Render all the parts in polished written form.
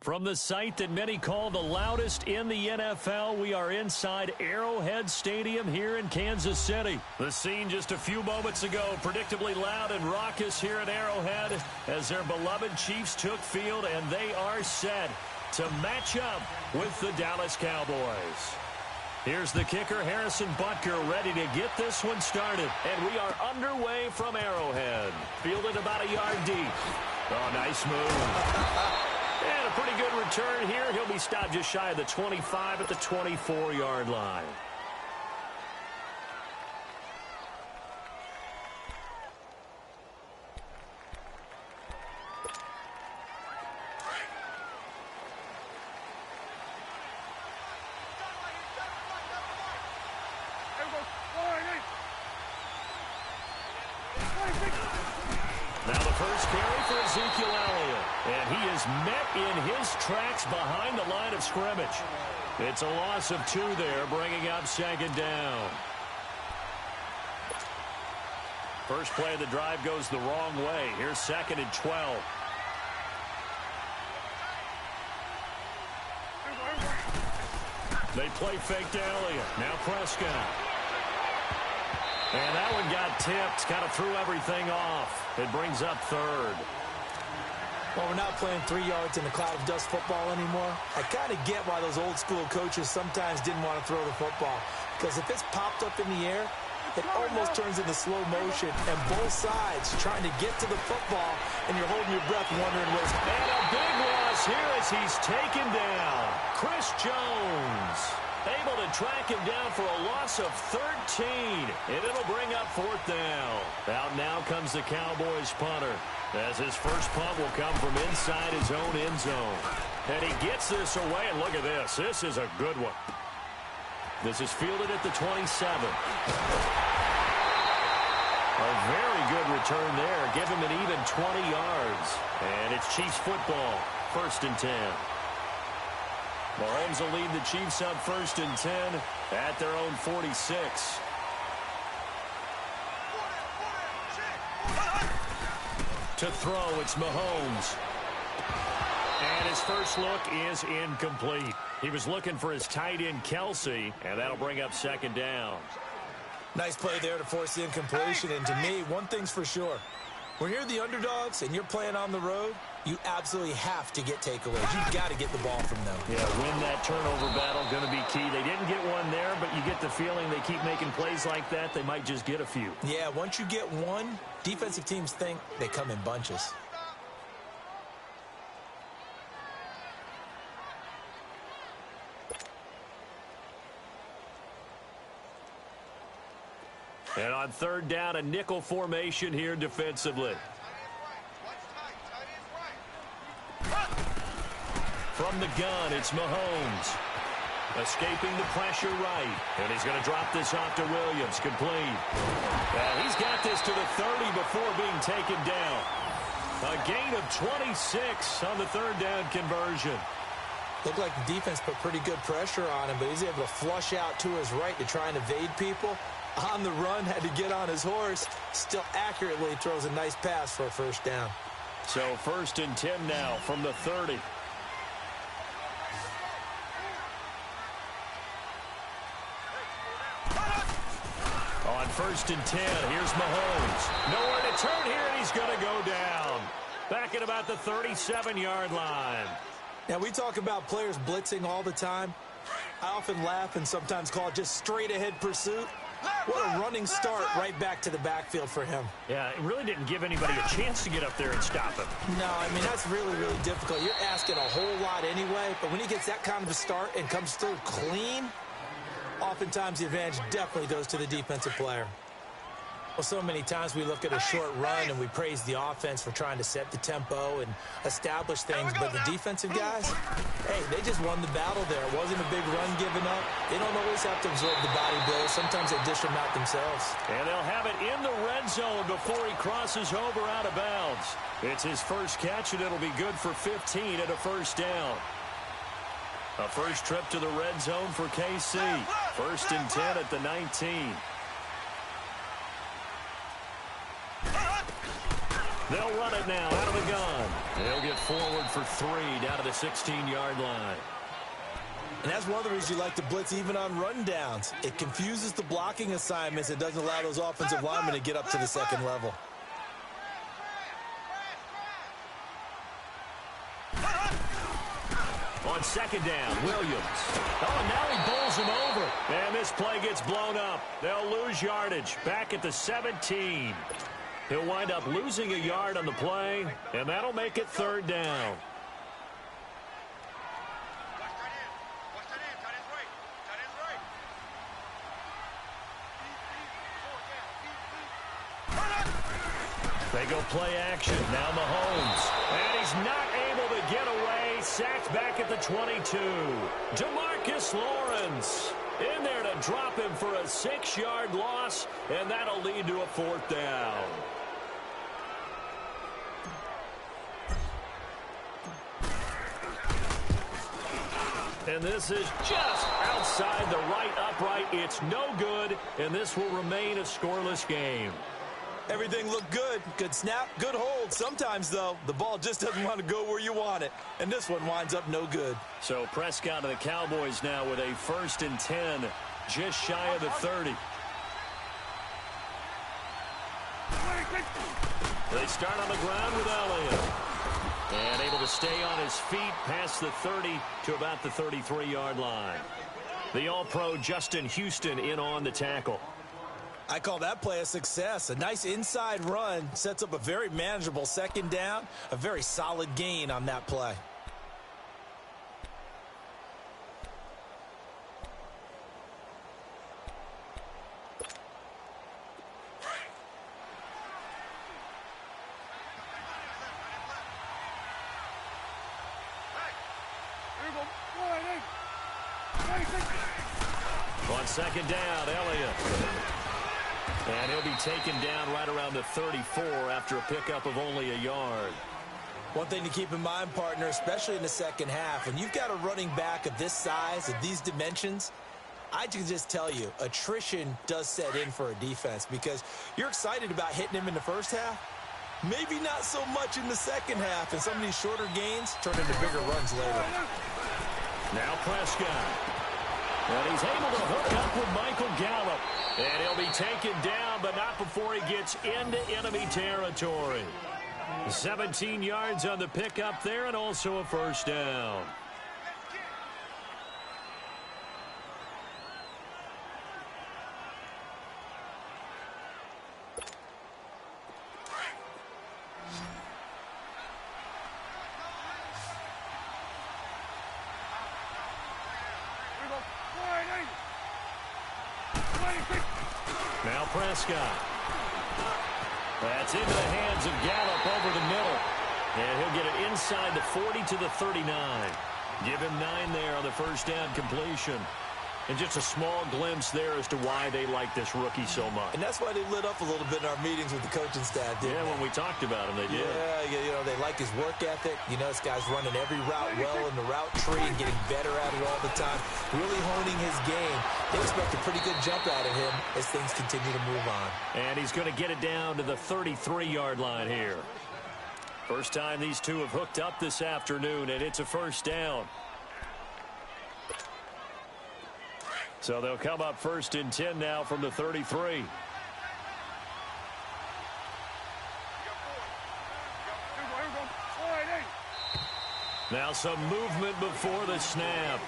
From the site that many call the loudest in the NFL, we are inside Arrowhead Stadium here in Kansas City. The scene just a few moments ago, predictably loud and raucous here at Arrowhead as their beloved Chiefs took field, and they are set to match up with the Dallas Cowboys. Here's the kicker, Harrison Butker, ready to get this one started. And we are underway from Arrowhead. Fielded about a yard deep. Oh, nice move. And a pretty good return here. He'll be stopped just shy of the 25 at the 24-yard line. Now the first carry for Ezekiel Elliott. And he is met in his tracks behind the line of scrimmage. It's a loss of 2 there, bringing up second down. First play of the drive goes the wrong way. Here's 2nd and 12. They play fake to Elliott. Now Prescott. And that one got tipped, kind of threw everything off. It brings up 3rd. Well, we're not playing 3 yards in a cloud of dust football anymore. I kind of get why those old school coaches sometimes didn't want to throw the football. Because if it's popped up in the air, it almost turns into slow motion. And both sides trying to get to the football, and you're holding your breath wondering what's... And a big loss here as he's taken down. Chris Jones able to track him down for a loss of 13. And it'll bring up 4th down. Out now comes the Cowboys punter, as his first punt will come from inside his own end zone. And he gets this away, and look at this. This is a good one. This is fielded at the 27. A very good return there. Give him an even 20 yards. And it's Chiefs football, 1st and 10. Mahomes will lead the Chiefs up 1st and 10 at their own 46. To throw, it's Mahomes. And his first look is incomplete. He was looking for his tight end, Kelsey, and that'll bring up 2nd down. Nice play there to force the incompletion. And to me, one thing's for sure. When you're the underdogs and you're playing on the road, you absolutely have to get takeaways. You've got to get the ball from them. Yeah, win that turnover battle, going to be key. They didn't get one there, but you get the feeling they keep making plays like that, they might just get a few. Yeah, once you get one, defensive teams think they come in bunches. And on 3rd down, a nickel formation here defensively. From the gun, it's Mahomes. Escaping the pressure right. And he's going to drop this off to Williams. Complete. And he's got this to the 30 before being taken down. A gain of 26 on the 3rd down conversion. Looked like the defense put pretty good pressure on him, but he's able to flush out to his right to try and evade people. On the run, had to get on his horse. Still accurately throws a nice pass for a 1st down. So 1st and 10 now from the 30. On 1st and 10, here's Mahomes. Nowhere to turn here, and he's going to go down. Back at about the 37-yard line. Now, we talk about players blitzing all the time. I often laugh and sometimes call it just straight-ahead pursuit. What a running start right back to the backfield for him. Yeah, it really didn't give anybody a chance to get up there and stop him. No, I mean, that's really, really difficult. You're asking a whole lot anyway, but when he gets that kind of a start and comes through clean, oftentimes the advantage definitely goes to the defensive player. Well, so many times we look at a short run and we praise the offense for trying to set the tempo and establish things, but the defensive guys, hey, they just won the battle there. It wasn't a big run given up. They don't always have to absorb the body blows. Sometimes they dish them out themselves. And they'll have it in the red zone before he crosses over out of bounds. It's his first catch, and it'll be good for 15 at a 1st down. A first trip to the red zone for KC. 1st and 10 at the 19. They'll run it now out of the gun. He'll get forward for 3 down to the 16-yard line. And that's one of the reasons you like to blitz even on rundowns. It confuses the blocking assignments. It doesn't allow those offensive linemen to get up to the second level. On second down, Williams. Oh, and now he bowls him over. And this play gets blown up. They'll lose yardage back at the 17. He'll wind up losing a yard on the play, and that'll make it 3rd down. They go play action. Now Mahomes. And he's not able to get away. Sacked back at the 22. DeMarcus Lawrence in there to drop him for a 6-yard loss, and that'll lead to a 4th down. And this is just outside the right upright. It's no good, and this will remain a scoreless game. Everything looked good. Good snap, good hold. Sometimes, though, the ball just doesn't want to go where you want it. And this one winds up no good. So Prescott and the Cowboys now with a 1st and 10, just shy of the 30. They start on the ground with Elliott. And able to stay on his feet past the 30 to about the 33-yard line. The All-Pro Justin Houston in on the tackle. I call that play a success. A nice inside run sets up a very manageable 2nd down. A very solid gain on that play. On 2nd down, Elliott. And he'll be taken down right around the 34 after a pickup of only a yard. One thing to keep in mind, partner, especially in the 2nd half, when you've got a running back of this size, of these dimensions, I can just tell you, attrition does set in for a defense because you're excited about hitting him in the 1st half. Maybe not so much in the 2nd half, and some of these shorter gains turn into bigger runs later. Now Prescott. And he's able to hook up with Michael Gallup. And he'll be taken down, but not before he gets into enemy territory. 17 yards on the pickup there, and also a 1st down. Now Prescott. That's into the hands of Gallup over the middle. And he'll get it inside the 40 to the 39. Give him 9 there on the 1st down completion. And just a small glimpse there as to why they like this rookie so much. And that's why they lit up a little bit in our meetings with the coaching staff, didn't they? When we talked about him, they did. Yeah, you know, they like his work ethic. You know, this guy's running every route well in the route tree and getting better at it all the time. Really honing his game. They expect a pretty good jump out of him as things continue to move on. And he's going to get it down to the 33-yard line here. First time these two have hooked up this afternoon, and it's a 1st down. So they'll come up 1st and 10 now from the 33. Now some movement before the snap.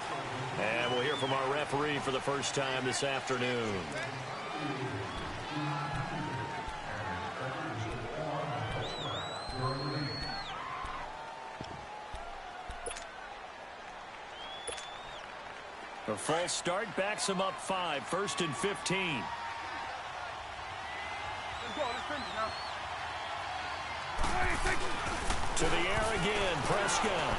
And we'll hear from our referee for the first time this afternoon. A false start backs him up 5, 1st and 15. Let's go. Let's finish now. To the air again, Prescott.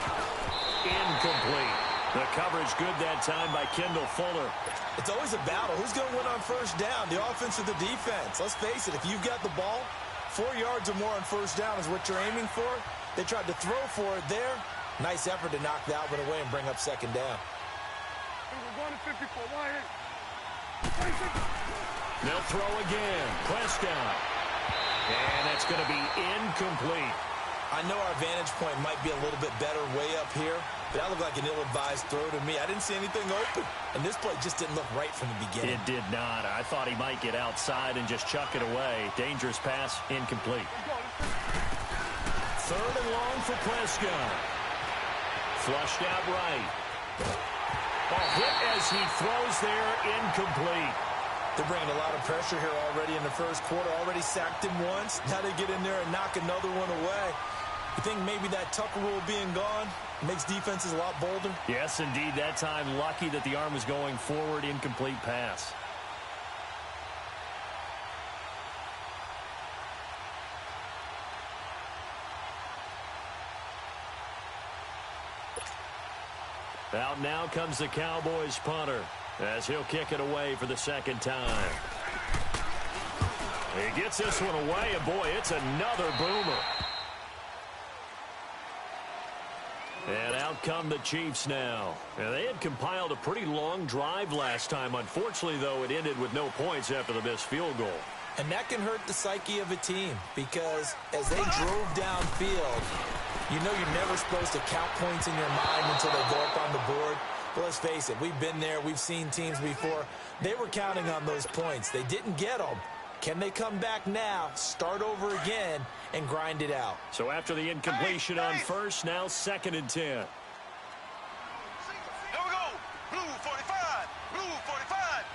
Incomplete. The coverage good that time by Kendall Fuller. It's always a battle. Who's going to win on 1st down, the offense or the defense? Let's face it, if you've got the ball, 4 yards or more on 1st down is what you're aiming for. They tried to throw for it there. Nice effort to knock that one away and bring up 2nd down. They'll throw again. Prescott. And that's going to be incomplete. I know our vantage point might be a little bit better way up here, but that looked like an ill-advised throw to me. I didn't see anything open, and this play just didn't look right from the beginning. It did not. I thought he might get outside and just chuck it away. Dangerous pass, incomplete. 3rd and long for Prescott. Flushed out right. A hit as he throws there, incomplete. They're bringing a lot of pressure here already in the first quarter. Already sacked him once. Now they get in there and knock another one away. You think maybe that Tucker rule being gone makes defenses a lot bolder? Yes, indeed. That time, lucky that the arm was going forward, incomplete pass. Out now comes the Cowboys punter as he'll kick it away for the 2nd time. He gets this one away, and boy, it's another boomer. And out come the Chiefs now. And they had compiled a pretty long drive last time. Unfortunately, though, it ended with no points after the missed field goal. And that can hurt the psyche of a team because as they drove downfield, you know you're never supposed to count points in your mind until they go up on the board. But let's face it, we've been there. We've seen teams before. They were counting on those points. They didn't get them. Can they come back now, start over again, and grind it out? So after the incompletion on first, now 2nd and 10. Here we go. Blue 45. Blue 45.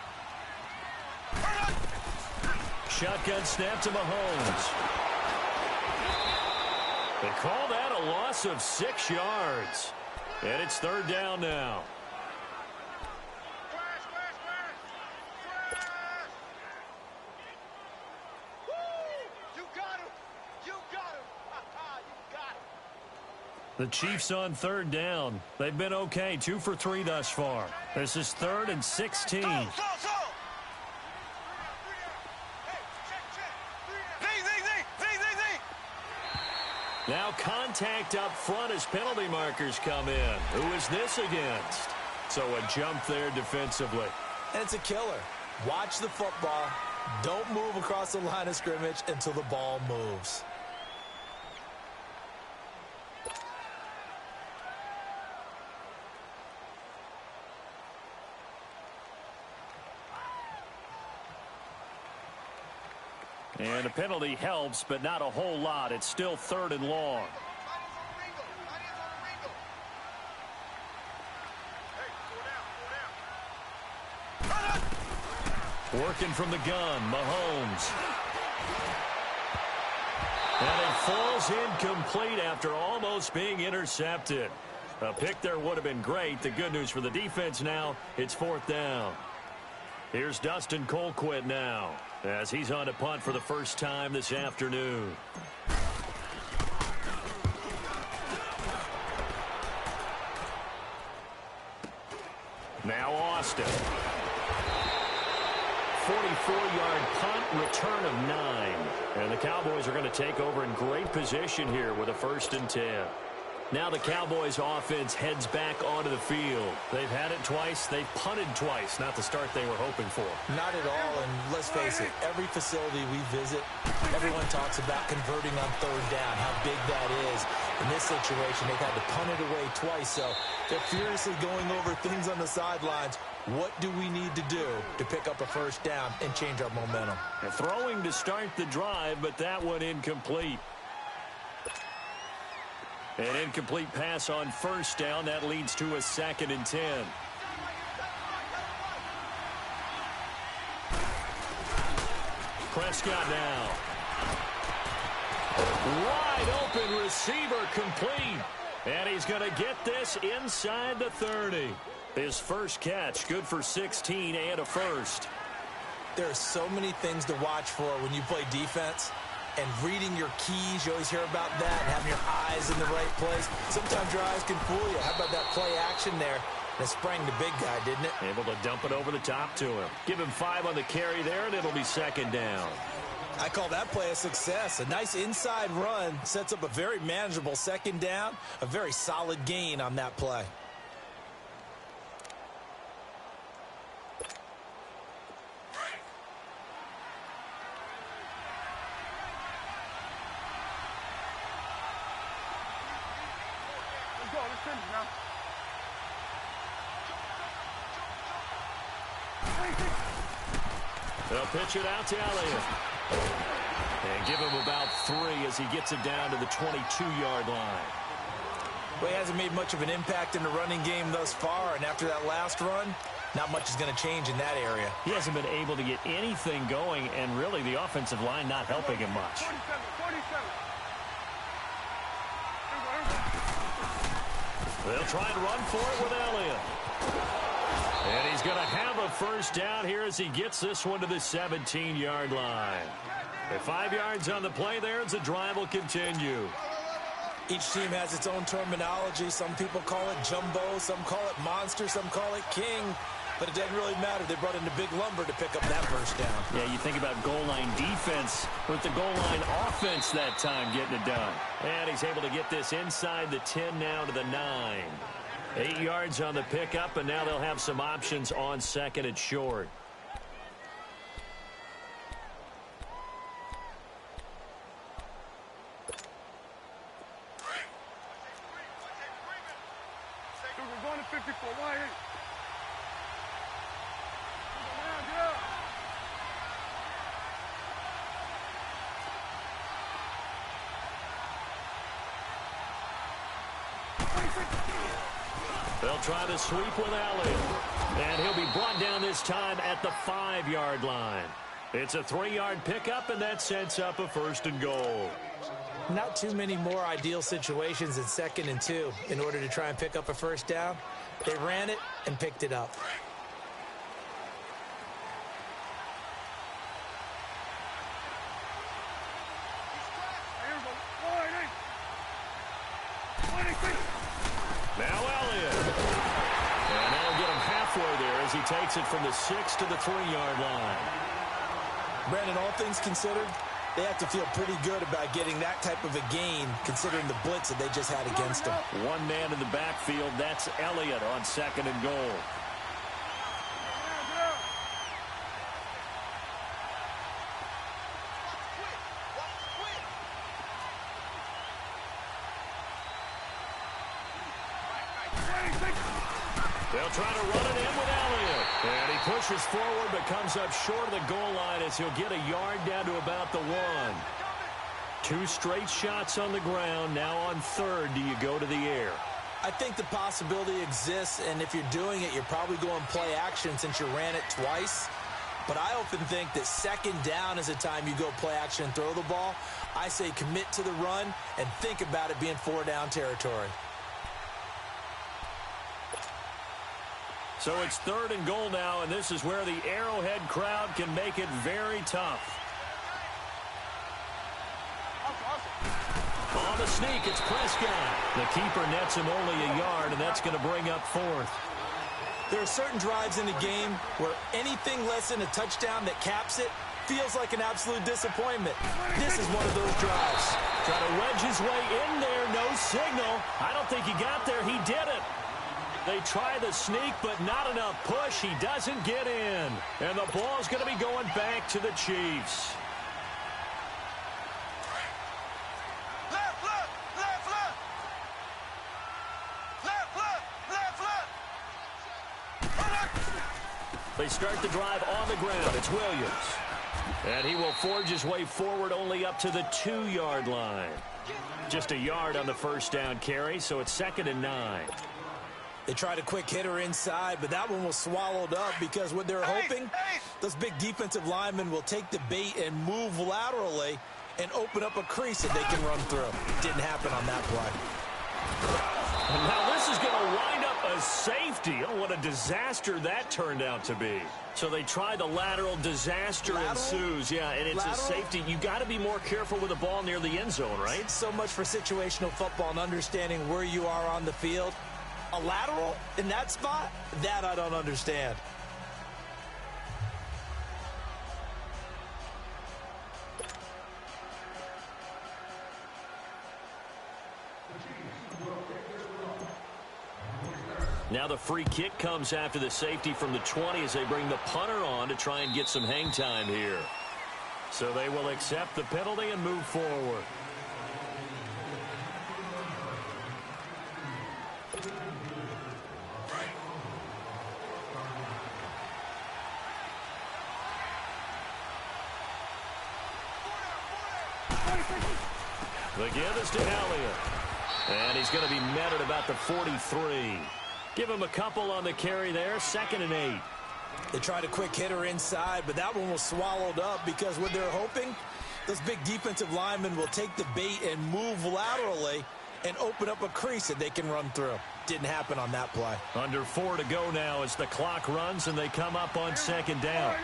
Shotgun snap to Mahomes. They call that a loss of 6 yards. And it's 3rd down now. The Chiefs on 3rd down. They've been okay, 2 for 3 thus far. This is 3rd and 16. Now contact up front as penalty markers come in. Who is this against? So a jump there defensively. And it's a killer. Watch the football. Don't move across the line of scrimmage until the ball moves. And a penalty helps, but not a whole lot. It's still 3rd and long. Working from the gun, Mahomes. And it falls incomplete after almost being intercepted. A pick there would have been great. The good news for the defense now, it's 4th down. Here's Dustin Colquitt now, as he's on a punt for the first time this afternoon. Now Austin. 44-yard punt, return of 9. And the Cowboys are going to take over in great position here with a 1st and 10. Now the Cowboys offense heads back onto the field. They've had it twice. They've punted twice. Not the start they were hoping for. Not at all, and let's face it, every facility we visit, everyone talks about converting on 3rd down, how big that is. In this situation, they've had to punt it away twice, so they're furiously going over things on the sidelines. What do we need to do to pick up a 1st down and change our momentum? And throwing to start the drive, but that one incomplete. An incomplete pass on 1st down. That leads to a 2nd and 10. Prescott now. Wide open receiver complete. And he's going to get this inside the 30. His first catch, good for 16 and a 1st. There are so many things to watch for when you play defense. And reading your keys, you always hear about that, and having your eyes in the right place. Sometimes your eyes can fool you. How about that play action there? And it sprang the big guy, didn't it? Able to dump it over the top to him. Give him 5 on the carry there, and it'll be 2nd down. I call that play a success. A nice inside run sets up a very manageable 2nd down. A very solid gain on that play. They'll pitch it out to Elliott. And give him about 3 as he gets it down to the 22-yard line. Well, he hasn't made much of an impact in the running game thus far, and after that last run, not much is going to change in that area. He hasn't been able to get anything going, and really the offensive line not helping him much. They'll try and run for it with Elliott. And he's going to have a first down here as he gets this one to the 17-yard line. At 5 yards on the play there, as the drive will continue. Each team has its own terminology. Some people call it jumbo, some call it monster, some call it king. But it doesn't really matter. They brought in the big lumber to pick up that first down. Yeah, you think about goal line defense with the goal line offense that time getting it done. And he's able to get this inside the 10 now to the 9. 8 yards on the pickup, and now they'll have some options on second and short. We're going to 54. Why? They'll try the sweep with Elliott. And he'll be brought down this time at the 5-yard line. It's a 3-yard pickup, and that sets up a first and goal. Not too many more ideal situations in 2nd and 2 in order to try and pick up a first down. They ran it and picked it up. Now Elliott. And that'll get him halfway there as he takes it from the 6 to the 3-yard line. Brandon, all things considered, they have to feel pretty good about getting that type of a gain considering the blitz that they just had against them. One man in the backfield, that's Elliott on 2nd and goal. They'll try to run it in with Elliott. And he pushes forward but comes up short of the goal line as he'll get a yard down to about the 1. 2 straight shots on the ground. Now on 3rd, do you go to the air? I think the possibility exists, and if you're doing it, you're probably going play action since you ran it twice. But I often think that 2nd down is a time you go play action and throw the ball. I say commit to the run and think about it being 4-down territory. So it's 3rd and goal now, and this is where the Arrowhead crowd can make it very tough. On the sneak, it's Prescott. The keeper nets him only a yard, and that's going to bring up 4th. There are certain drives in the game where anything less than a touchdown that caps it feels like an absolute disappointment. This is one of those drives. Try to wedge his way in there, no signal. I don't think he got there. He did it. They try the sneak, but not enough push. He doesn't get in. And the ball's going to be going back to the Chiefs. Left, left, left, left. Left, left, left, left. They start the drive on the ground. It's Williams. And he will forge his way forward only up to the 2-yard line. Just a yard on the first down carry, so it's 2nd and 9. They tried a quick hitter inside, but that one was swallowed up because what they're hoping, those big defensive linemen will take the bait and move laterally and open up a crease that they can run through. Didn't happen on that play. And now this is going to wind up a safety. Oh, what a disaster that turned out to be. So they try the lateral, disaster ensues. Yeah, and it's a safety. You got to be more careful with the ball near the end zone, right? So much for situational football and understanding where you are on the field. A lateral in that spot? That I don't understand. Now the free kick comes after the safety from the 20 as they bring the punter on to try and get some hang time here. So they will accept the penalty and move forward. The give is to Elliott. And he's going to be met at about the 43. Give him a couple on the carry there. 2nd and 8. They tried a quick hitter inside, but that one was swallowed up because what they're hoping, those big defensive linemen will take the bait and move laterally and open up a crease that they can run through. Didn't happen on that play. Under 4 to go now as the clock runs and they come up on 2nd down.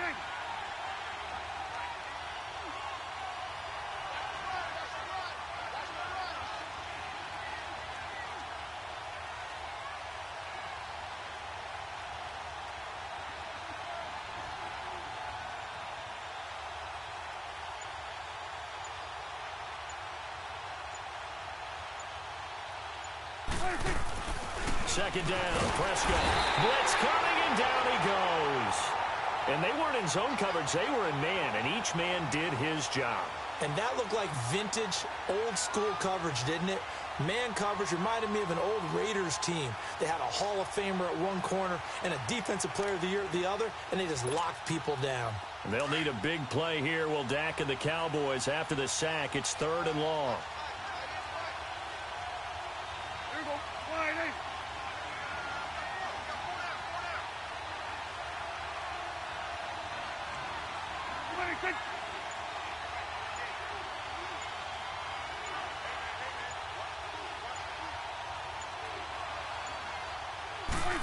Second down, Prescott. Blitz coming, and down he goes. And they weren't in zone coverage. They were in man, and each man did his job. And that looked like vintage, old-school coverage, didn't it? Man coverage reminded me of an old Raiders team. They had a Hall of Famer at one corner and a Defensive Player of the Year at the other, and they just locked people down. And they'll need a big play here. Will Dak and the Cowboys after the sack. It's 3rd and long.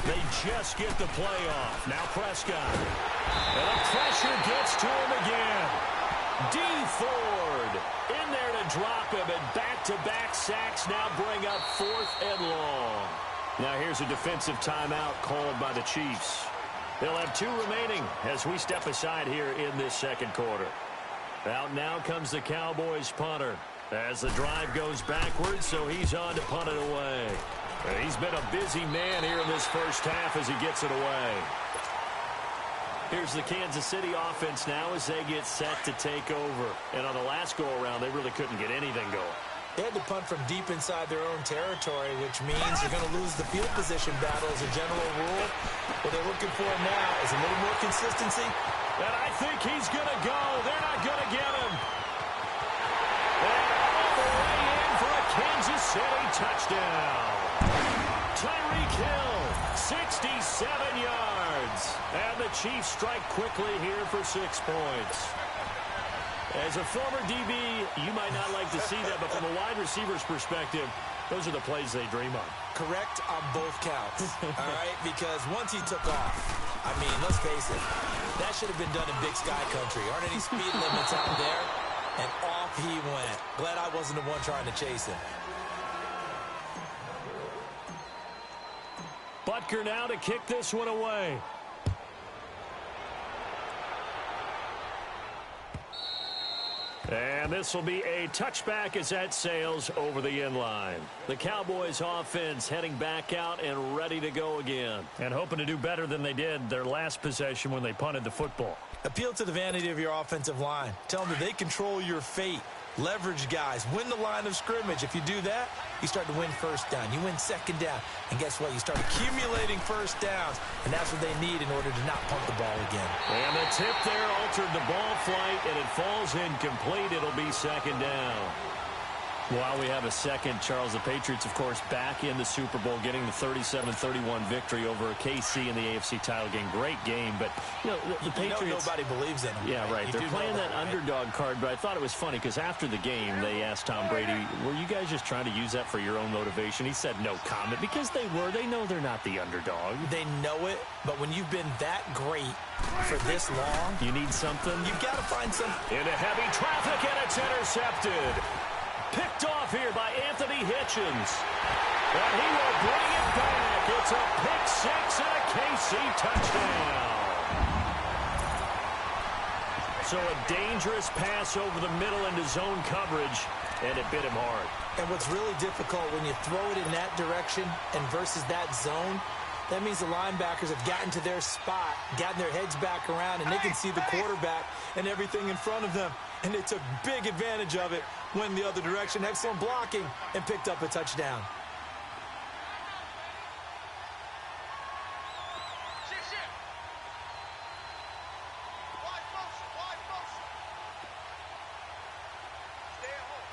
They just get the play off. Now Prescott. And the pressure gets to him again. D. Ford in there to drop him, and back-to-back sacks now bring up 4th and long. Now here's a defensive timeout called by the Chiefs. They'll have 2 remaining as we step aside here in this 2nd quarter. Out now comes the Cowboys punter as the drive goes backwards, so he's on to punt it away. He's been a busy man here in this first half as he gets it away. Here's the Kansas City offense now as they get set to take over. And on the last go-around, they really couldn't get anything going. They had to punt from deep inside their own territory, which means you're going to lose the field position battle as a general rule. What they're looking for now is a little more consistency. And I think he's going to go. They're not going to get him. And all the way in for a Kansas City touchdown. Tyreek Hill, 67 yards. And the Chiefs strike quickly here for 6 points. As a former DB, you might not like to see that, but from a wide receiver's perspective, those are the plays they dream of. Correct on both counts, all right? Because once he took off, I mean, let's face it, that should have been done in Big Sky Country. Aren't any speed limits out there? And off he went. Glad I wasn't the one trying to chase him. Butker now to kick this one away. And this will be a touchback as that sails over the end line. The Cowboys offense heading back out and ready to go again. And hoping to do better than they did their last possession when they punted the football. Appeal to the vanity of your offensive line. Tell them that they control your fate. Leverage guys. Win the line of scrimmage. If you do that, you start to win first down. You win second down. And guess what? You start accumulating first downs. And that's what they need in order to not punt the ball again. And the tip there altered the ball flight, and it falls incomplete. It'll be 2nd down. While we have a second, Charles, the Patriots, of course, back in the Super Bowl, getting the 37-31 victory over KC in the AFC title game. Great game, but, you know, the Patriots... nobody believes in them. Yeah, right. They're playing that underdog card, but I thought it was funny because after the game, they asked Tom Brady, were you guys just trying to use that for your own motivation? He said no comment because they were. They know they're not the underdog. They know it, but when you've been that great for this long... You need something? You've got to find something. Into heavy traffic, and it's intercepted. Picked off here by Anthony Hitchens. And he will bring it back. It's a pick 6 and a KC touchdown. So a dangerous pass over the middle into zone coverage, and it bit him hard. And what's really difficult when you throw it in that direction and versus that zone, that means the linebackers have gotten to their spot, gotten their heads back around, and they can see the quarterback and everything in front of them. And they took big advantage of it, went the other direction, excellent blocking, and picked up a touchdown. Wide motion. Stay at home.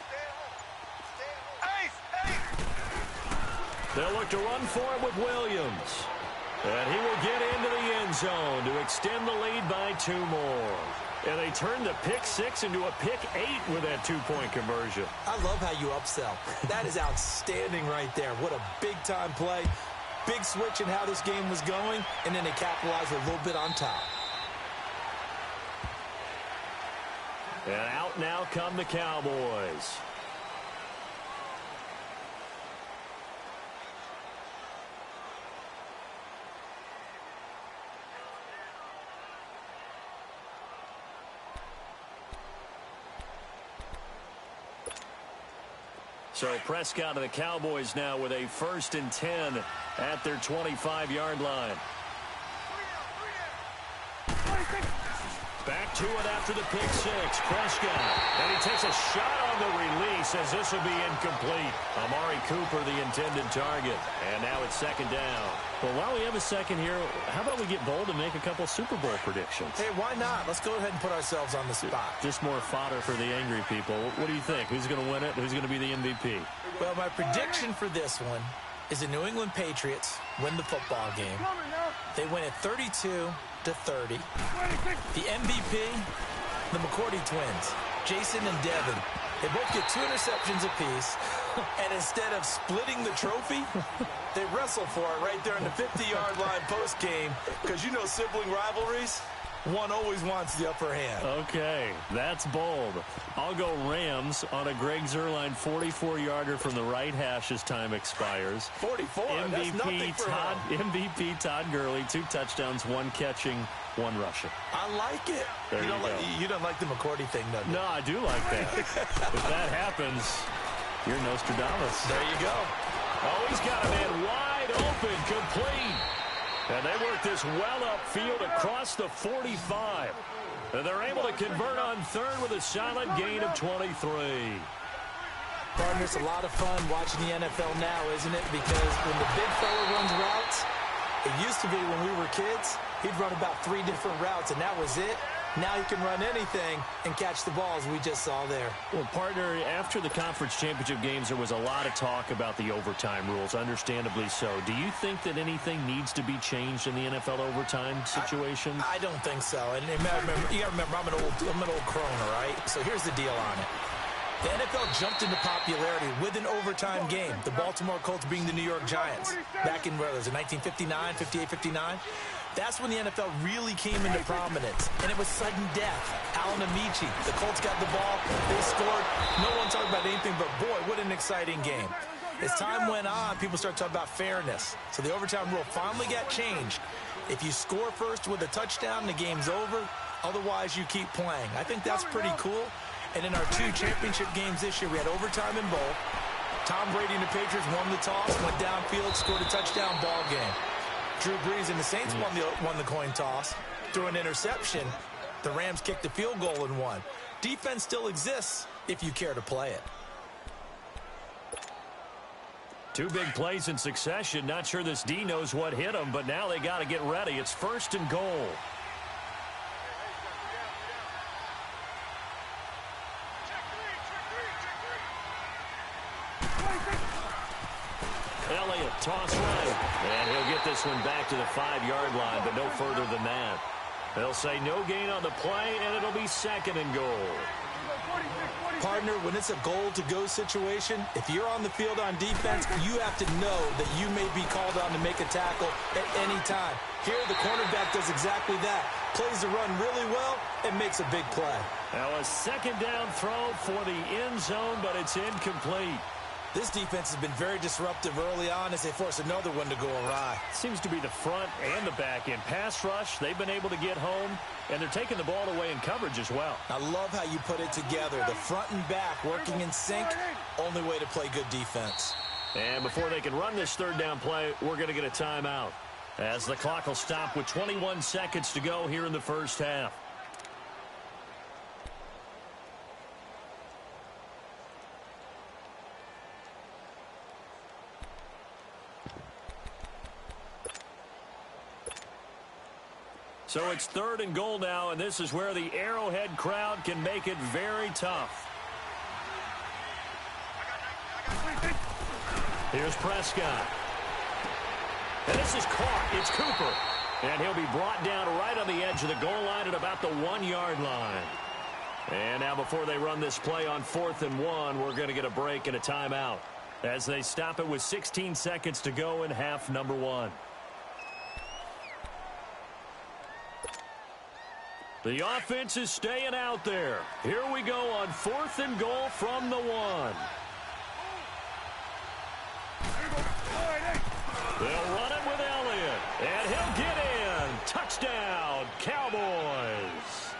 They'll look to run for it with Williams. And he will get into the end zone to extend the lead by 2 more. And they turned the pick 6 into a pick 8 with that 2-point conversion. I love how you upsell. That is outstanding right there. What a big-time play. Big switch in how this game was going, and then they capitalized a little bit on top. And out now come the Cowboys. So Prescott and the Cowboys now with a 1st and 10 at their 25-yard line. Back to it after the pick 6. Prescott. And he takes a shot on the release as this will be incomplete. Amari Cooper, the intended target. And now it's 2nd down. Well, while we have a second here, how about we get bold and make a couple Super Bowl predictions? Hey, why not? Let's go ahead and put ourselves on the spot. Just more fodder for the angry people. What do you think? Who's going to win it? Who's going to be the MVP? Well, my prediction for this one is the New England Patriots win the football game. They win it 32-30. The MVP, the McCourty twins, Jason and Devin. They both get 2 interceptions apiece, and instead of splitting the trophy, they wrestle for it right there in the 50-yard line post-game, because you know sibling rivalries, one always wants the upper hand. Okay, that's bold. I'll go Rams on a Greg Zuerlein 44-yarder from the right hash as time expires. 44, that's nothing for him. MVP Todd Gurley, 2 touchdowns, 1 catching, 1 rushing. I like it. There you go. You don't like the McCourty thing, though. No, I do like that. If that happens, you're Nostradamus. There you go. Oh, he's got a man wide open, complete. And they work this well upfield across the 45. And they're able to convert on 3rd with a solid gain of 23. Partner, it's a lot of fun watching the NFL now, isn't it? Because when the big fella runs routes, it used to be when we were kids, he'd run about 3 different routes, and that was it. Now he can run anything and catch the balls we just saw there. Well, partner, after the conference championship games, there was a lot of talk about the overtime rules, understandably so. Do you think that anything needs to be changed in the NFL overtime situation? I don't think so. And you got to remember, I'm an old crone, all right? So here's the deal on it. The NFL jumped into popularity with an overtime game. The Baltimore Colts being the New York Giants. Back in, what was it, 1959, 58, 59? That's when the NFL really came into prominence, and it was sudden death. Alan Amici, the Colts got the ball, they scored. No one talked about anything but, boy, what an exciting game. As time went on, people started talking about fairness. So the overtime rule finally got changed. If you score first with a touchdown, the game's over. Otherwise, you keep playing. I think that's pretty cool. And in our 2 championship games this year, we had overtime in both. Tom Brady and the Patriots won the toss, went downfield, scored a touchdown, ball game. Drew Brees and the Saints won the coin toss. Threw an interception. The Rams kicked the field goal and won. Defense still exists if you care to play it. 2 big plays in succession. Not sure this D knows what hit him, but now they got to get ready. It's 1st and goal. Elliott, toss right. And he'll get this one back to the 5-yard line, but no further than that. They'll say no gain on the play, and it'll be 2nd and goal. Partner, when it's a goal-to-go situation, if you're on the field on defense, you have to know that you may be called on to make a tackle at any time. Here, the cornerback does exactly that. Plays the run really well and makes a big play. Now a 2nd down throw for the end zone, but it's incomplete. This defense has been very disruptive early on as they force another one to go awry. Seems to be the front and the back end. Pass rush, they've been able to get home, and they're taking the ball away in coverage as well. I love how you put it together. The front and back working in sync, only way to play good defense. And before they can run this 3rd down play, we're going to get a timeout, as the clock will stop with 21 seconds to go here in the 1st half. So it's 3rd and goal now, and this is where the Arrowhead crowd can make it very tough. Here's Prescott. And this is caught. It's Cooper. And he'll be brought down right on the edge of the goal line at about the 1-yard line. And now before they run this play on 4th and 1, we're going to get a break and a timeout as they stop it with 16 seconds to go in half number 1. The offense is staying out there. Here we go on 4th and goal from the 1. They'll run it with Elliott, and he'll get in. Touchdown, Cowboys.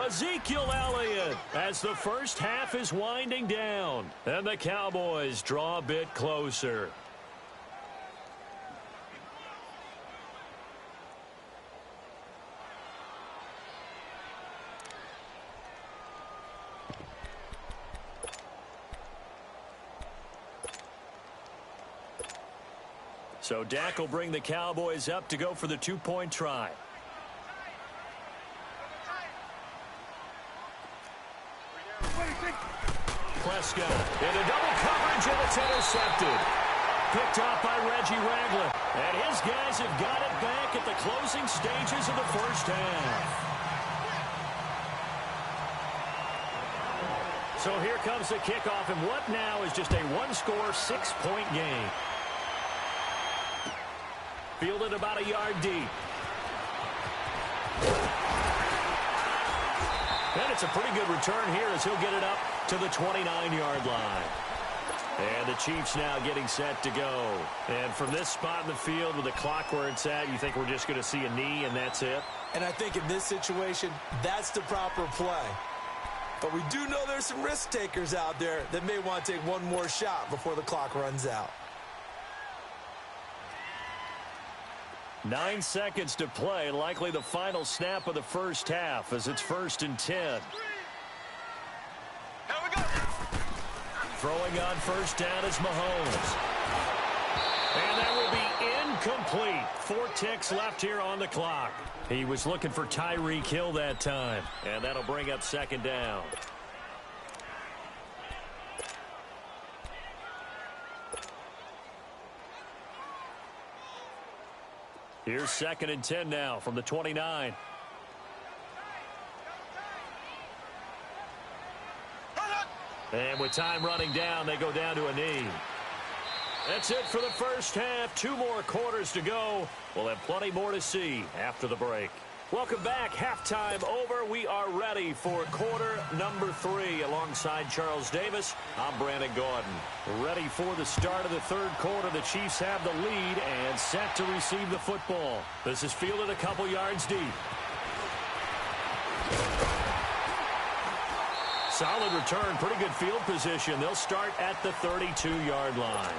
Ezekiel Elliott as the first half is winding down, and the Cowboys draw a bit closer. So Dak will bring the Cowboys up to go for the 2-point try. Prescott into double coverage, and it's intercepted. Picked off by Reggie Ragland. And his guys have got it back at the closing stages of the first half. So here comes the kickoff, and what now is just a one-score, 6-point game. Fielded about a yard deep. And it's a pretty good return here as he'll get it up to the 29-yard line. And the Chiefs now getting set to go. And from this spot in the field with the clock where it's at, you think we're just going to see a knee and that's it? And I think in this situation, that's the proper play. But we do know there's some risk takers out there that may want to take one more shot before the clock runs out. 9 seconds to play, likely the final snap of the first half as it's 1st and 10. Here we go. Throwing on first down is Mahomes. And that will be incomplete. 4 ticks left here on the clock. He was looking for Tyreek Hill that time. And that'll bring up 2nd down. Here's 2nd and 10 now from the 29. And with time running down, they go down to a knee. That's it for the first half. 2 more quarters to go. We'll have plenty more to see after the break. Welcome back. Halftime over. We are ready for quarter number 3. Alongside Charles Davis, I'm Brandon Gordon. Ready for the start of the 3rd quarter. The Chiefs have the lead and set to receive the football. This is fielded a couple yards deep. Solid return. Pretty good field position. They'll start at the 32-yard line.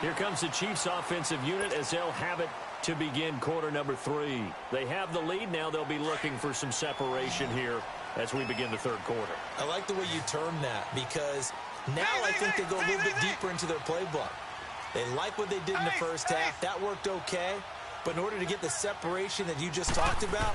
Here comes the Chiefs offensive unit as they'll have it to begin quarter number 3. They have the lead. Now they'll be looking for some separation here as we begin the 3rd quarter. I like the way you term that because now I think they go a little bit deeper into their playbook. They like what they did in the first half. That worked okay. But in order to get the separation that you just talked about,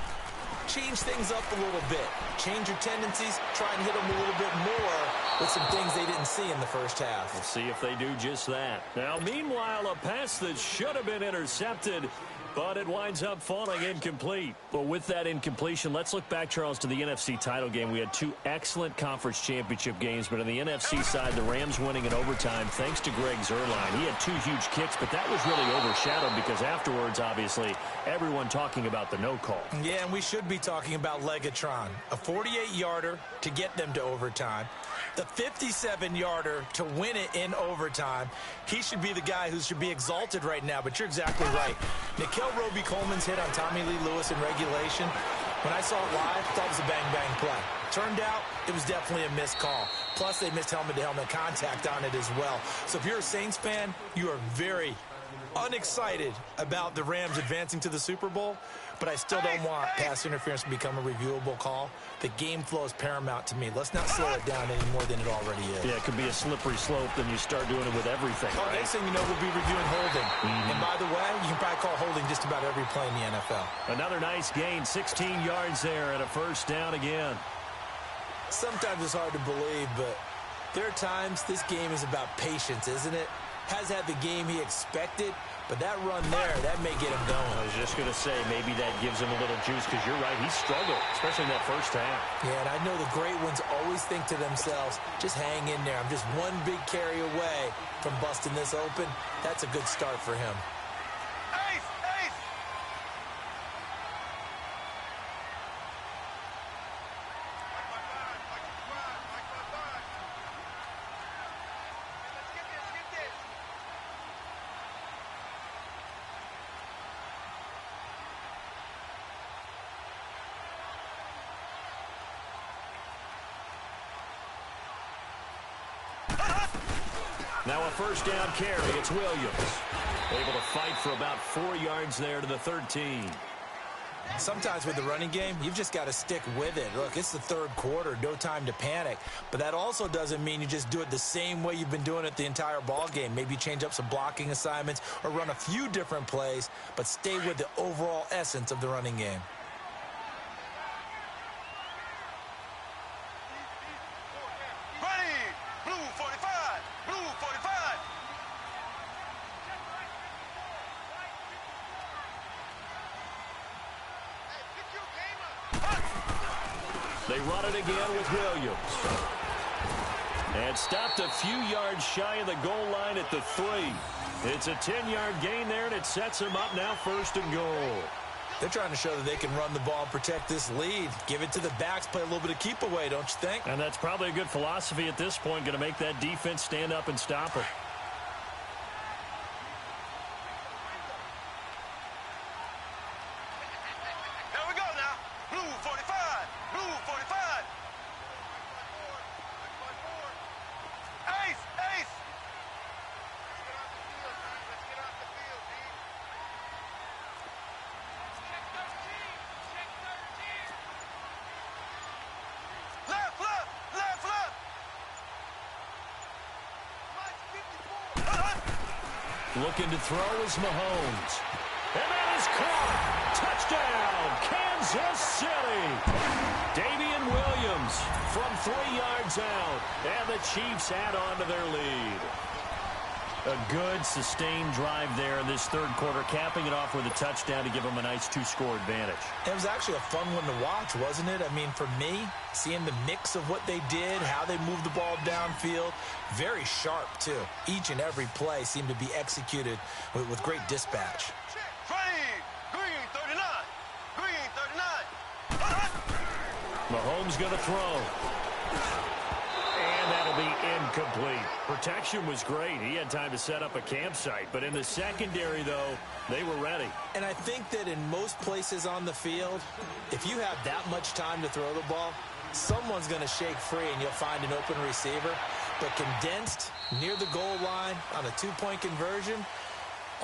change things up a little bit. Change your tendencies. Try and hit them a little bit more with some things they didn't see in the first half. We'll see if they do just that. Now, meanwhile, a pass that should have been intercepted, but it winds up falling incomplete. Well, with that incompletion, let's look back, Charles, to the NFC title game. We had 2 excellent conference championship games, but on the NFC side, the Rams winning in overtime thanks to Greg Zuerlein. He had 2 huge kicks, but that was really overshadowed because afterwards, obviously, everyone talking about the no call. Yeah, and we should be talking about Legatron. A 48-yarder to get them to overtime. The 57-yarder to win it in overtime. He should be the guy who should be exalted right now, but you're exactly right. Nikhil Roby-Coleman's hit on Tommy Lee Lewis in regulation. When I saw it live, I thought it was a bang-bang play. Turned out, it was definitely a missed call. Plus, they missed helmet-to-helmet contact on it as well. So if you're a Saints fan, you are very unexcited about the Rams advancing to the Super Bowl, but I still don't want pass interference to become a reviewable call. The game flow is paramount to me. Let's not slow it down any more than it already is. Yeah, it could be a slippery slope, then you start doing it with everything, right? Next thing you know, we'll be reviewing holding. And by the way, you can probably call holding just about every play in the NFL. Another nice gain, 16 yards there, and a first down again. Sometimes it's hard to believe, but there are times this game is about patience, isn't it? Has had the game he expected, But that run there, that may get him going. I was just going to say, maybe that gives him a little juice, because you're right, he struggled, especially in that first half. Yeah, and I know the great ones always think to themselves, just hang in there. I'm just one big carry away from busting this open. That's a good start for him. Ace! Ace! Let's get this. Now a first down carry. It's Williams. Able to fight for about 4 yards there to the 13. Sometimes with the running game, you've just got to stick with it. Look, it's the third quarter, no time to panic. But that also doesn't mean you just do it the same way you've been doing it the entire ball game. Maybe change up some blocking assignments or run a few different plays, but stay with the overall essence of the running game. Ready! Blue 45! Blue 45! They run it again with Williams. And stopped a few yards shy of the goal line at the 3. It's a 10-yard gain there, and it sets them up now 1st and goal. They're trying to show that they can run the ball and protect this lead. Give it to the backs, play a little bit of keep away, don't you think? And that's probably a good philosophy at this point, going to make that defense stand up and stop it. There we go now. Blue 45! Blue 45! Ace! Ace! Let's get off the field, D. Left, left, left, left. Looking to throw is Mahomes. And that is caught. Touchdown, Kansas City. Davian Williams from 3 yards out. And the Chiefs add on to their lead. A good, sustained drive there in this third quarter, capping it off with a touchdown to give them a nice 2-score advantage. It was actually a fun one to watch, wasn't it? I mean, for me, seeing the mix of what they did, how they moved the ball downfield, very sharp, too. Each and every play seemed to be executed with great dispatch. Ready! Green 39! Green 39! Mahomes going to throw. And that'll be incomplete. Protection was great. He had time to set up a campsite. But in the secondary, though, they were ready. And I think that in most places on the field, if you have that much time to throw the ball, someone's going to shake free and you'll find an open receiver. But condensed near the goal line on a 2-point conversion,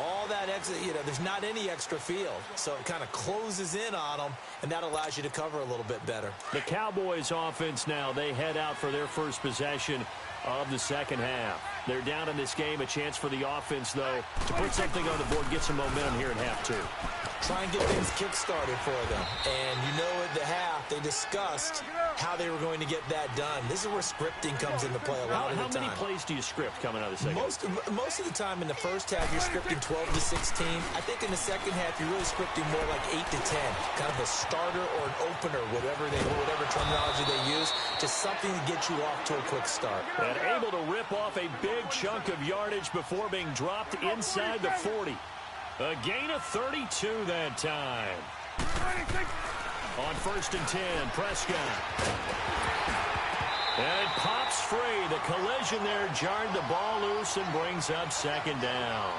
all that extra, there's not any extra field. So it kind of closes in on them, and that allows you to cover a little bit better. The Cowboys offense now, they head out for their first possession of the second half. They're down in this game. A chance for the offense, though, to put something on the board, get some momentum here in half 2. Try and get things kick-started for them. And at the half, they discussed how they were going to get that done. This is where scripting comes into play a lot of the time. How many plays do you script coming out of the second half? Most of the time in the first half, you're scripting 12 to 16. I think in the second half, you're really scripting more like 8 to 10. Kind of a starter or an opener, whatever terminology they use. Just something to get you off to a quick start. And able to rip off a big chunk of yardage before being dropped inside the 40. A gain of 32 that time. On 1st and 10, Prescott. And it pops free. The collision there jarred the ball loose and brings up second down.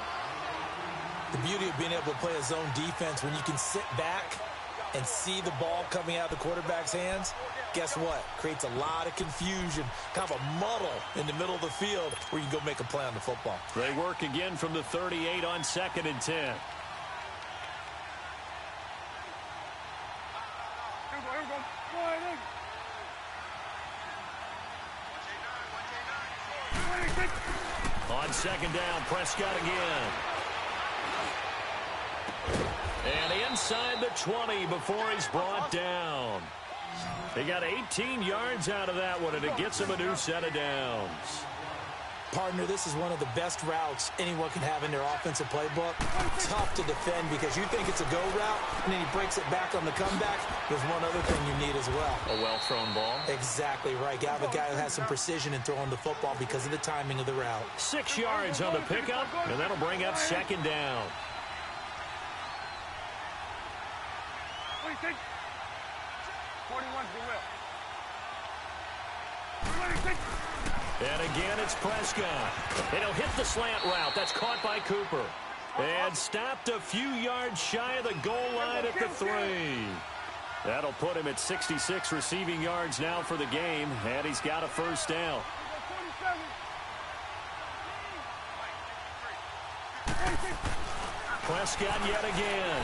The beauty of being able to play a zone defense when you can sit back and see the ball coming out of the quarterback's hands, guess what? Creates a lot of confusion, kind of a muddle in the middle of the field where you can go make a play on the football. They work again from the 38 on 2nd and 10. On 2nd down, Prescott again. And inside the 20 before he's brought down. They got 18 yards out of that one, and it gets him a new set of downs. Partner, this is one of the best routes anyone can have in their offensive playbook. Tough to defend because you think it's a go route, and then he breaks it back on the comeback. There's one other thing you need as well. A well-thrown ball. Exactly right. You have a guy who has some precision in throwing the football because of the timing of the route. 6 yards on the pickup, and that'll bring up second down. 41 to the left. And again, it's Prescott. And he'll hit the slant route. That's caught by Cooper. And stopped a few yards shy of the goal line at the 3. That'll put him at 66 receiving yards now for the game, and he's got a first down. Prescott yet again.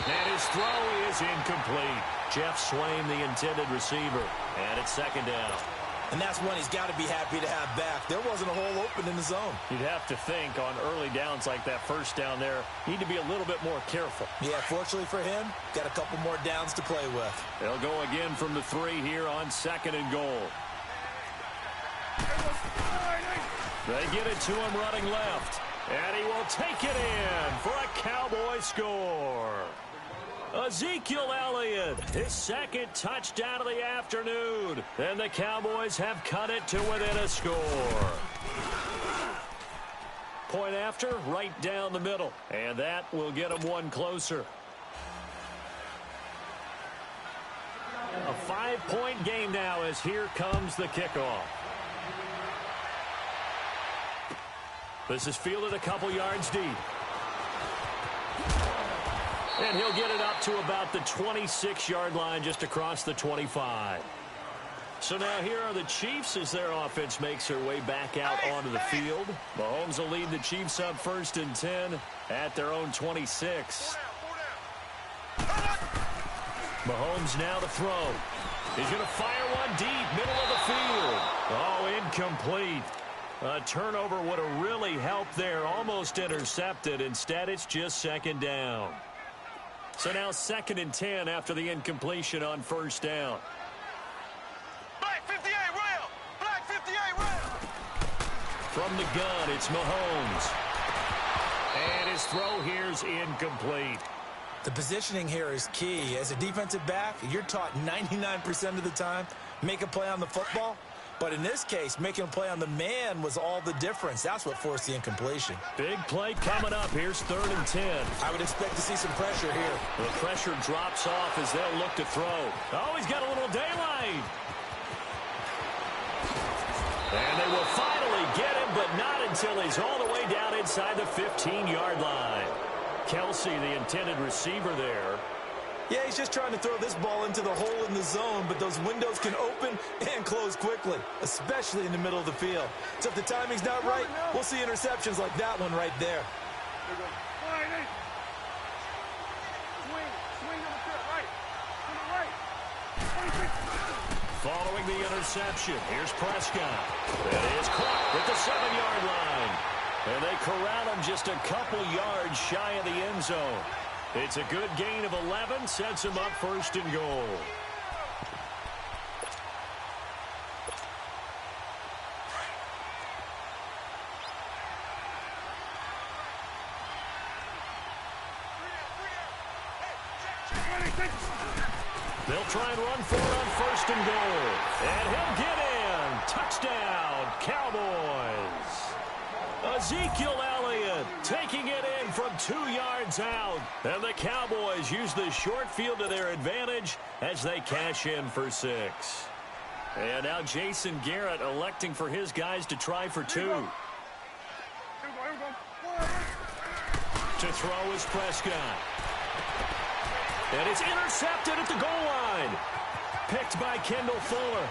And his throw is incomplete. Jeff Swain, the intended receiver. And it's second down. And that's one he's got to be happy to have back. There wasn't a hole open in the zone. You'd have to think on early downs like that first down there, need to be a little bit more careful. Yeah, fortunately for him, got a couple more downs to play with. They'll go again from the 3 here on second and goal. They get it to him running left. And he will take it in for a Cowboy score. Ezekiel Elliott, his second touchdown of the afternoon. And the Cowboys have cut it to within a score. Point after, right down the middle. And that will get them one closer. A 5-point game now as here comes the kickoff. This is fielded a couple yards deep. And he'll get it up to about the 26-yard line just across the 25. So now here are the Chiefs as their offense makes their way back out onto the field. Mahomes will lead the Chiefs up 1st and 10 at their own 26. Mahomes now to throw. He's going to fire one deep, middle of the field. Oh, incomplete. A turnover would have really helped there, almost intercepted. Instead, it's just second down. So now 2nd and 10 after the incompletion on 1st down. Black 58 rail. Black 58 rail. From the gun, it's Mahomes. And his throw here's incomplete. The positioning here is key. As a defensive back, you're taught 99% of the time, make a play on the football. But in this case, making a play on the man was all the difference. That's what forced the incompletion. Big play coming up. Here's 3rd and 10. I would expect to see some pressure here. The pressure drops off as they'll look to throw. Oh, he's got a little daylight. And they will finally get him, but not until he's all the way down inside the 15-yard line. Kelsey, the intended receiver there. Yeah, he's just trying to throw this ball into the hole in the zone, but those windows can open and close quickly, especially in the middle of the field. So if the timing's not right, we'll see interceptions like that one right there. Following the interception, here's Prescott. That is caught at the 7-yard line. And they corral him just a couple yards shy of the end zone. It's a good gain of 11, sets him up 1st and goal. They'll try and run for it on 1st and goal. And he'll get in. Touchdown, Cowboys. Ezekiel Elliott taking it in from 2 yards out. And the Cowboys use the short field to their advantage as they cash in for 6. And now Jason Garrett electing for his guys to try for 2. To throw is Prescott. And it's intercepted at the goal line. Picked by Kendall Fuller.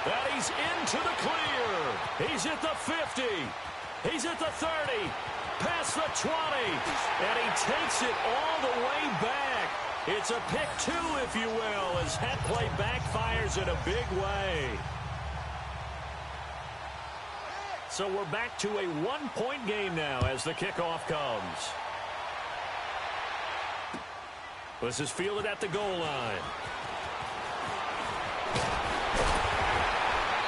And he's into the clear. He's at the 50. He's at the 30. Past the 20. And he takes it all the way back. It's a pick 2, if you will, as that play backfires in a big way. So we're back to a 1-point game now as the kickoff comes. This is fielded at the goal line.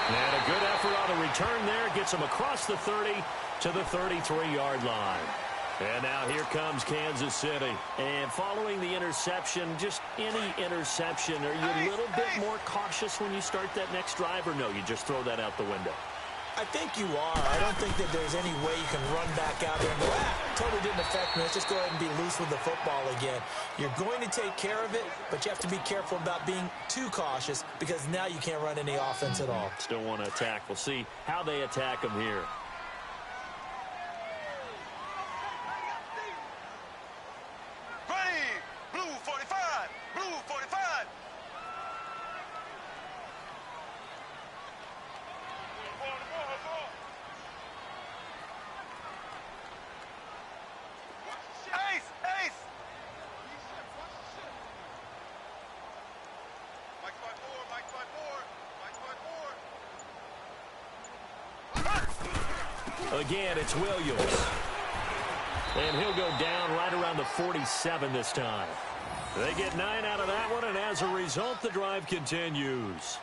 And a good effort on the return there. Gets him across the 30 to the 33-yard line. And now here comes Kansas City. And following the interception, just any interception, are you a little bit more cautious when you start that next drive, or no, you just throw that out the window? I think you are. I don't think that there's any way you can run back out there and go, totally didn't affect me. Let's just go ahead and be loose with the football again. You're going to take care of it, but you have to be careful about being too cautious because now you can't run any offense at all. Still want to attack. We'll see how they attack them here. Ready, blue 45, blue 45. Ace, ace. Mike 5-4, Mike 5-4, Mike 5-4. Again, it's Williams. And he'll go down right around the 47 this time. They get 9 out of that one, and as a result, the drive continues.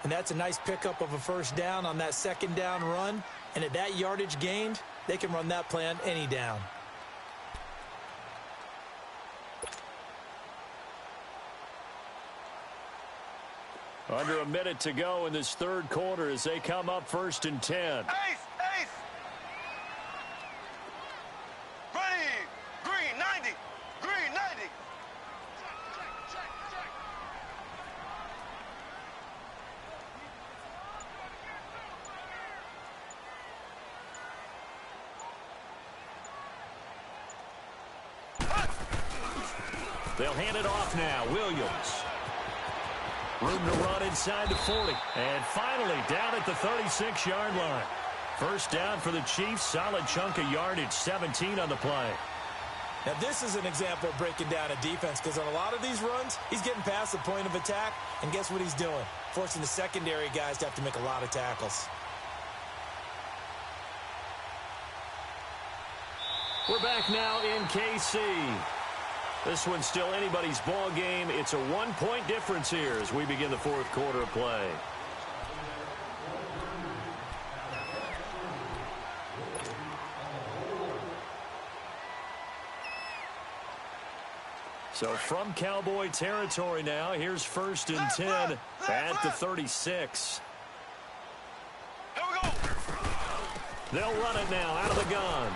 And that's a nice pickup of a first down on that second down run. And at that yardage gained, they can run that play on any down. Under a minute to go in this third quarter as they come up 1st and 10. Ace, ace. Ready, green 90, green 90. They'll hand it off now. Williams. Room to run inside the 40. And finally down at the 36-yard line. First down for the Chiefs. Solid chunk of yardage. 17 on the play. Now, this is an example of breaking down a defense because on a lot of these runs, he's getting past the point of attack, and guess what he's doing? Forcing the secondary guys to have to make a lot of tackles. We're back now in KC. This one's still anybody's ball game. It's a 1-point difference here as we begin the fourth quarter of play. So from Cowboy territory now, here's 1st and 10 at the 36. Here we go. They'll run it now out of the gun.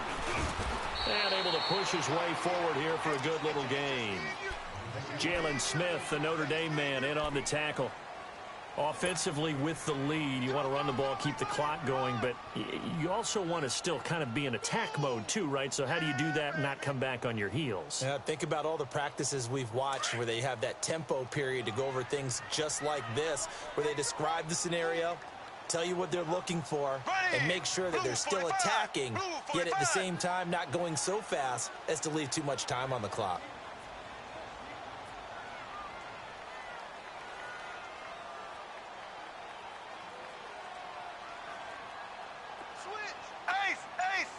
And able to push his way forward here for a good little gain. Jalen Smith, the Notre Dame man, in on the tackle. Offensively with the lead, you want to run the ball, keep the clock going, but you also want to still kind of be in attack mode too, right? So how do you do that and not come back on your heels? Yeah, think about all the practices we've watched where they have that tempo period to go over things just like this, where they describe the scenario, tell you what they're looking for, and make sure that they're still attacking, yet at the same time not going so fast as to leave too much time on the clock. Switch. Ace, ace.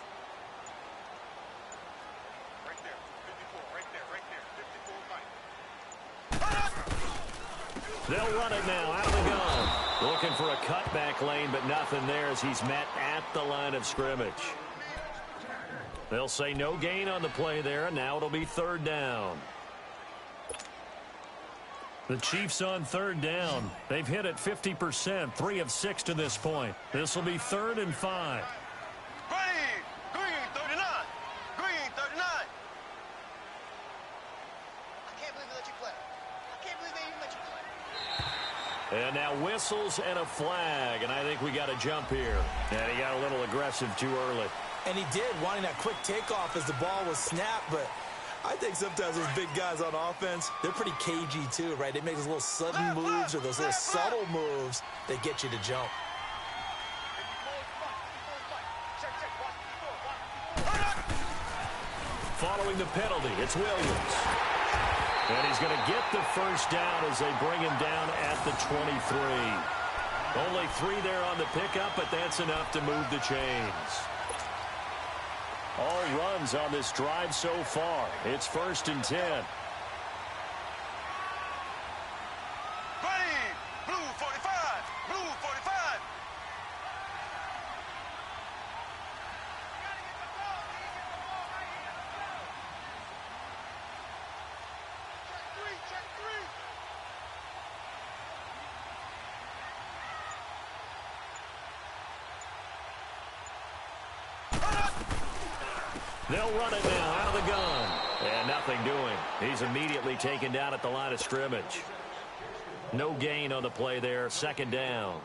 Right there, 54, right there, right there, 54 Mike. They'll run it now out of the gun. Looking for a cutback lane, but nothing there as he's met at the line of scrimmage. They'll say no gain on the play there, and now it'll be 3rd down. The Chiefs on 3rd down. They've hit it 50%, 3 of 6 to this point. This will be 3rd and 5. Ready, green 39, green 39. I can't believe they let you play. I can't believe they even let you play. And now whistles and a flag, and I think we got a jump here. And he got a little aggressive too early. And he did, wanting that quick takeoff as the ball was snapped, but I think sometimes those big guys on offense, they're pretty cagey too, right? They make those little sudden moves or those little subtle moves that get you to jump. Following the penalty, it's Williams. And he's going to get the first down as they bring him down at the 23. Only 3 there on the pickup, but that's enough to move the chains. All runs on this drive so far. It's 1st and 10. Ready, blue 45, blue 45. They'll run it now out of the gun. And nothing doing. He's immediately taken down at the line of scrimmage. No gain on the play there. Second down.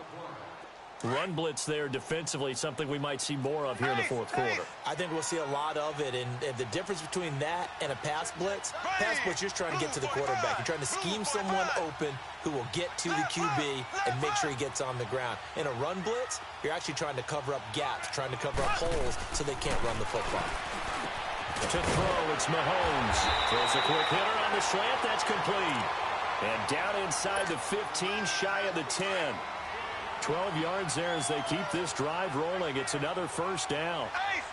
Run blitz there defensively, something we might see more of here in the fourth quarter. I think we'll see a lot of it, and the difference between that and a pass blitz, you're just trying to get to the quarterback. You're trying to scheme someone open who will get to the QB and make sure he gets on the ground. In a run blitz, you're actually trying to cover up gaps, trying to cover up holes so they can't run the football. To throw, it's Mahomes. Throws a quick hitter on the slant. That's complete. And down inside the 15, shy of the 10. 12 yards there as they keep this drive rolling. It's another first down. Ace!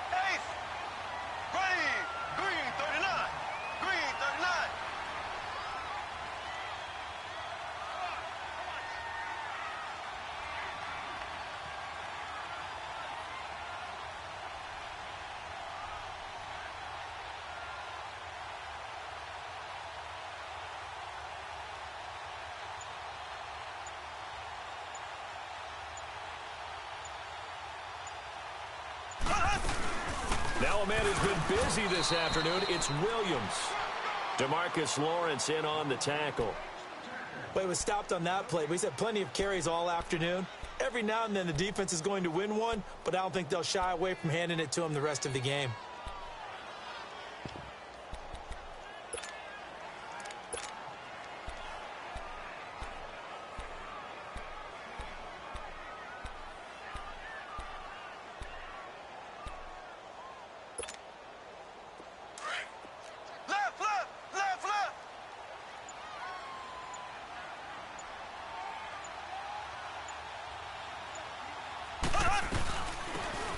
Green 39. Green 39. Now a man who's been busy this afternoon, it's Williams. DeMarcus Lawrence in on the tackle. But he was stopped on that play. But he's had plenty of carries all afternoon. Every now and then the defense is going to win one, but I don't think they'll shy away from handing it to him the rest of the game.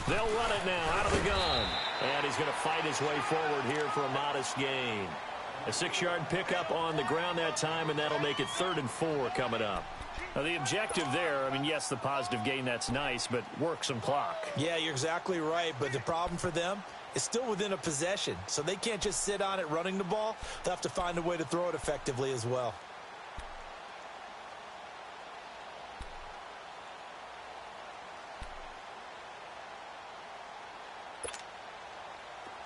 They'll run it now out of the gun. And he's going to fight his way forward here for a modest gain. A 6-yard pickup on the ground that time, and that'll make it 3rd and 4 coming up. Now, the objective there, I mean, yes, the positive gain, that's nice, but work some clock. Yeah, you're exactly right, but the problem for them is still within a possession, so they can't just sit on it running the ball. They'll have to find a way to throw it effectively as well.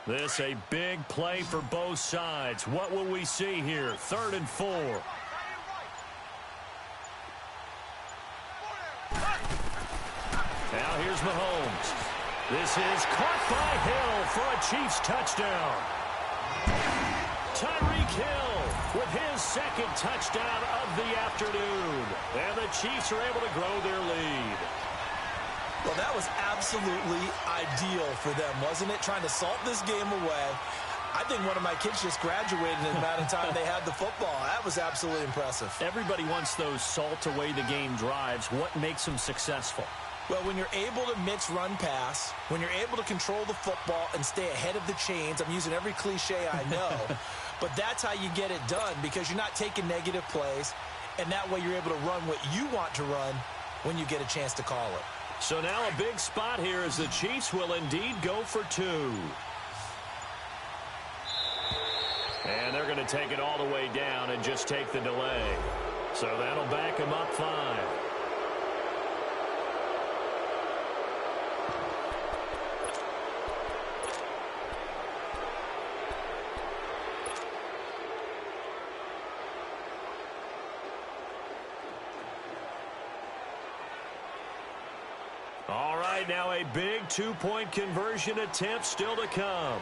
This a big play for both sides. What will we see here? 3rd and 4. Now here's Mahomes. This is caught by Hill for a Chiefs touchdown. Tyreek Hill with his 2nd touchdown of the afternoon. And the Chiefs are able to grow their lead. Well, that was absolutely ideal for them, wasn't it? Trying to salt this game away. I think one of my kids just graduated in the amount of time they had the football. That was absolutely impressive. Everybody wants those salt-away-the-game drives. What makes them successful? Well, when you're able to mix run-pass, when you're able to control the football and stay ahead of the chains, I'm using every cliche I know, but that's how you get it done because you're not taking negative plays, and that way you're able to run what you want to run when you get a chance to call it. So now a big spot here as the Chiefs will indeed go for 2. And they're going to take it all the way down and just take the delay. So that'll back them up 5. All right, now a big 2-point conversion attempt still to come.